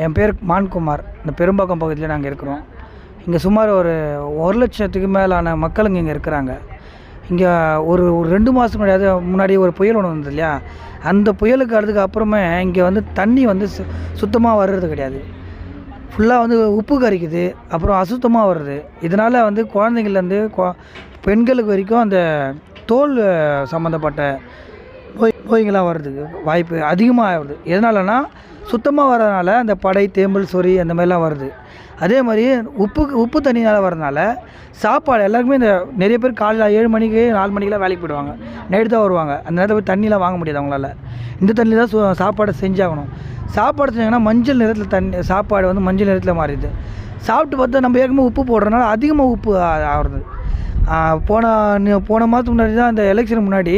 என் பேர் மான்குமார். இந்த பெரும்பாக்கம் பகுதியில் நாங்கள் இருக்கிறோம். இங்கே சுமார் ஒரு 1,00,000த்துக்கு மேலான மக்களுங்க இங்கே இருக்கிறாங்க. இங்கே ஒரு 2 மாதத்துக்கு முன்னாடி ஒரு புயல் ஒன்று வந்தது இல்லையா, அந்த புயலுக்கு அதுக்கு அப்புறமே இங்கே வந்து தண்ணி வந்து சுத்தமாக வர்றது கிடையாது. ஃபுல்லாக வந்து உப்பு கரிக்குது, அப்புறம் அசுத்தமாக வருது. இதனால் வந்து குழந்தைங்கள்லேருந்து பெண்களுக்கு வரைக்கும் அந்த தோல் சம்மந்தப்பட்ட நோய்கள்லாம் வர்றதுக்கு வாய்ப்பு அதிகமாக வருது. எதனாலனா சுத்தமாக வர்றதுனால அந்த படை, தேம்பல், சொறி அந்த மாதிரிலாம் வருது. அதே மாதிரி உப்பு தண்ணினால் வர்றதுனால சாப்பாடு எல்லாருக்குமே இந்த நிறைய பேர் காலையில் 7 மணிக்கு 4 மணிக்கெலாம் வேலைக்கு போயிடுவாங்க, நைட்டு தான் வருவாங்க. அந்த நேரத்தில் போய் தண்ணிலாம் வாங்க முடியாது அவங்களால. இந்த தண்ணி தான் சாப்பாடை செஞ்சாகணும். சாப்பாடு செஞ்சாங்கன்னா மஞ்சள் நிறத்தில் சாப்பாடு வந்து மஞ்சள் நிறத்தில் மாறிடுது. சாப்பிட்டு பார்த்தா நம்ம ஏற்கனவே உப்பு போடுறதுனால அதிகமாக உப்பு ஆகுறது. போன மாதத்துக்கு முன்னாடி தான் அந்த எலெக்ஷன் முன்னாடி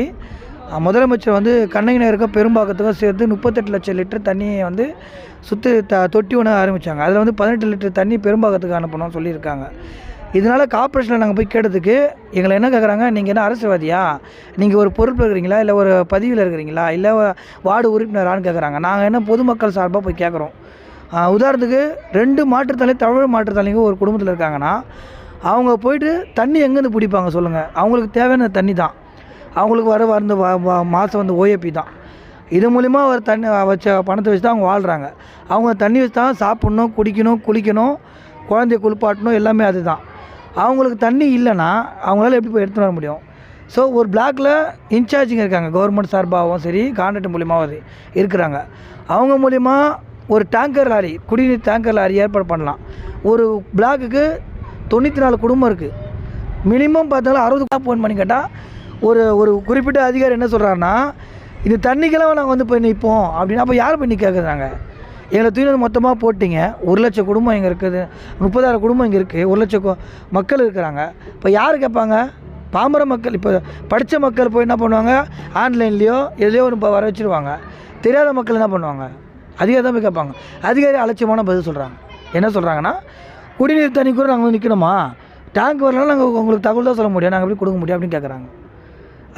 முதலமைச்சர் வந்து கண்ணகி நகருக்கும் பெரும்பாக்கத்துக்கும் சேர்த்து 38 லட்சம் லிட்டர் தண்ணியை வந்து தொட்டி ஒன்று ஆரம்பித்தாங்க. அதில் வந்து 18 லிட்டர் தண்ணி பெரும்பாக்கத்துக்கு அனுப்பணும்னு சொல்லியிருக்காங்க. இதனால் கார்ப்பரேஷனில் நாங்கள் போய் கேட்டதுக்கு எங்களை என்ன கேட்குறாங்க, நீங்கள் என்ன அரசியல்வாதியா, நீங்கள் ஒரு பொறுப்பில் இருக்கிறீங்களா, இல்லை ஒரு பதிவில் இருக்கிறீங்களா, இல்லை வார்டு உறுப்பினரான்னு கேட்குறாங்க. நாங்கள் என்ன பொதுமக்கள் சார்பாக போய் கேட்குறோம். உதாரணத்துக்கு 2 மாற்றுத்தாளி தமிழ் மாற்றுத்தாளிங்க ஒரு குடும்பத்தில் இருக்காங்கன்னா அவங்க போயிட்டு தண்ணி எங்கேருந்து பிடிப்பாங்க சொல்லுங்கள்? அவங்களுக்கு தேவையான தண்ணி தான், அவங்களுக்கு வர மாதம் வந்து ஓஏபி தான். இது மூலிமா ஒரு தண்ணி வச்ச பணத்தை வச்சு தான் அவங்க வாழ்கிறாங்க. அவங்க தண்ணி வச்சு தான் சாப்பிட்ணும், குடிக்கணும், குளிக்கணும், குழந்தைய குளிப்பாட்டணும், எல்லாமே அதுதான். அவங்களுக்கு தண்ணி இல்லைன்னா அவங்களால எப்படி போய் எடுத்துகிட்டு வர முடியும்? ஸோ ஒரு பிளாக்கில் இன்சார்ஜிங்க இருக்காங்க, கவர்மெண்ட் சார்பாகவும் சரி, கான்ட்ராக்ட் மூலியமாகவும் இருக்கிறாங்க. அவங்க மூலிமா ஒரு டேங்கர் லாரி, குடிநீர் டேங்கர் லாரி ஏற்பாடு பண்ணலாம். ஒரு பிளாக்குக்கு 94 குடும்பம் இருக்குது. மினிமம் பார்த்தாலும் 60 ஃபோன் பண்ணி கேட்டால் ஒரு குறிப்பிட்ட அதிகாரி என்ன சொல்கிறாருன்னா, இந்த தண்ணிக்கெல்லாம் நாங்கள் வந்து போய் நிற்போம் அப்படின்னா, அப்போ யார் போய் நிற்க கேட்குறாங்க? எங்களை தூக்கி மொத்தமாக போட்டிங்க. 1,00,000 குடும்பம் இங்கே இருக்குது, 30,000 குடும்பம் இங்கே இருக்குது, 1,00,000 மக்கள் இருக்கிறாங்க. இப்போ யார் கேட்பாங்க? பாமர மக்கள். இப்போ படித்த மக்கள் போய் என்ன பண்ணுவாங்க, ஆன்லைன்லேயோ எதுலேயோ ஒன்று வர வச்சுருவாங்க. தெரியாத மக்கள் என்ன பண்ணுவாங்க? அதிகாரி தான் போய் கேட்பாங்க. அதிகாரி அலட்சியமான பதில் சொல்கிறாங்க. என்ன சொல்கிறாங்கன்னா, குடிநீர் தண்ணி கூட நாங்கள் வந்து நிற்கணுமா, டேங்க் வரலாம், நாங்கள் உங்களுக்கு தகவல் தான் சொல்ல முடியும், நாங்கள் எப்படி கொடுக்க முடியும் அப்படின்னு கேட்குறாங்க.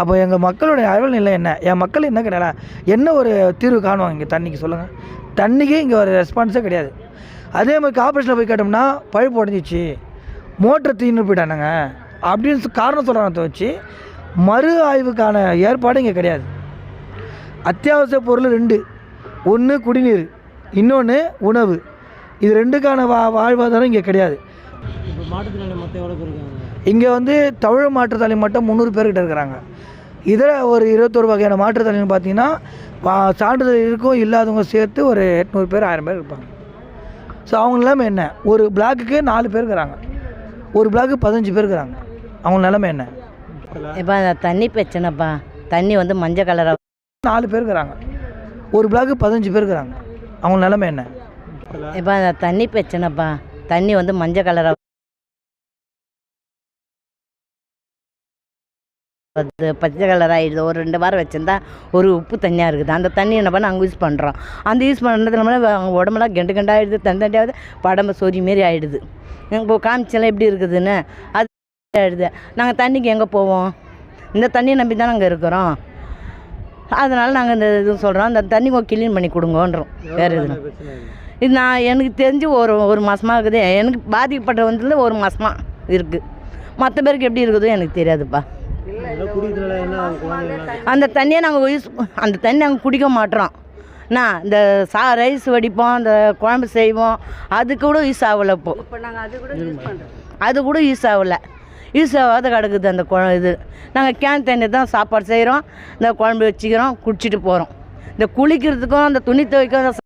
அப்போ எங்கள் மக்களுடைய அழல் நிலை என்ன? என் மக்கள் என்ன கிடையாது, என்ன ஒரு தீர்வு காணுவாங்க இங்கே தண்ணிக்கு சொல்லுங்கள்? தண்ணிக்கு இங்கே ஒரு ரெஸ்பான்ஸே கிடையாது. அதே மாதிரி கார்ப்பரேஷனில் போய் கேட்டோம்னா பழுப்பு உடஞ்சிச்சு, மோட்டர் தீர்ந்து போயிட்டானுங்க அப்படின்னு காரணம் சொல்கிறாங்க. வச்சு மறு ஆய்வுக்கான ஏற்பாடு இங்கே கிடையாது. அத்தியாவசிய பொருள் 2, ஒன்று குடிநீர், இன்னொன்று உணவு. இது 2க்கான வாழ்வாதாரம் இங்கே கிடையாது. இப்போ மாற்றுத்திறனாளி மொத்தம் எவ்வளோ பேர் இருக்காங்க? இங்கே வந்து தமிழ் மாற்றுத்தாளி மட்டும் 300 பேர்கிட்ட இருக்கிறாங்க. இதில் ஒரு 21 வகையான மாற்றுத்தாளின்னு பார்த்தீங்கன்னா சான்றிதழ் இருக்கும் இல்லாதவங்க சேர்த்து ஒரு 800 பேர் 1000 பேர் இருப்பாங்க. ஸோ அவங்க நிலைமை என்ன? ஒரு பிளாக்குக்கு 4 பேர் இருக்கிறாங்க, ஒரு பிளாக்கு 15 பேர் இருக்கிறாங்க. அவங்க நிலைமை என்ன? இப்போ தண்ணி பிரச்சனைப்பா, தண்ணி வந்து மஞ்சள் கலராக 4 பேர் இருக்கிறாங்க, ஒரு பிளாக்கு 15 பேர் இருக்கிறாங்க. அவங்க நிலைமை என்ன? இப்போ தண்ணி பிரச்சனைப்பா, தண்ணி வந்து மஞ்சள் கலராக பச்சை கலர் ஆகிடுது. ஒரு 2 வாரம் வச்சுருந்தா ஒரு உப்பு தண்ணியாக இருக்குது. அந்த தண்ணி என்ன பண்ண நாங்கள் யூஸ் பண்ணுறோம். அந்த யூஸ் பண்ணுறதுனால அவங்க உடம்புலாம் கெண்டாகிடுது, தண்டாகிடுது, படம்பு சொறி மாரி ஆகிடுது. இப்போ காமிச்செல்லாம் எப்படி இருக்குதுன்னு அது ஆகிடுது. நாங்கள் தண்ணிக்கு எங்கே போவோம்? இந்த தண்ணியை நம்பி தான் நாங்கள் இருக்கிறோம். அதனால் நாங்கள் இந்த இது சொல்கிறோம், அந்த தண்ணி க்ளீன் பண்ணி கொடுங்கன்றோம். வேறு எதுவும் இது எனக்கு தெரிஞ்சு ஒரு மாதமாக இருக்குது. எனக்கு பாதிக்கப்பட்ட வந்து 1 மாதமாக இருக்குது. மற்ற பேருக்கு எப்படி இருக்குதோ எனக்கு தெரியாதுப்பா. அந்த தண்ணியை அந்த தண்ணி நாங்கள் குடிக்க மாட்டோம். இந்த ரைஸ் வடிப்போம், அந்த குழம்பு செய்வோம், அது கூட யூஸ் ஆகலை. இப்போ அது கூட யூஸ் ஆகலை, யூஸ் ஆகாத கிடக்குது அந்த இது. நாங்கள் கேன் தண்ணி தான் சாப்பாடு செய்கிறோம், இந்த குழம்பு வச்சுக்கிறோம், குடிச்சிட்டு போகிறோம். இந்த குளிக்கிறதுக்கும் அந்த துணி துவைக்கும்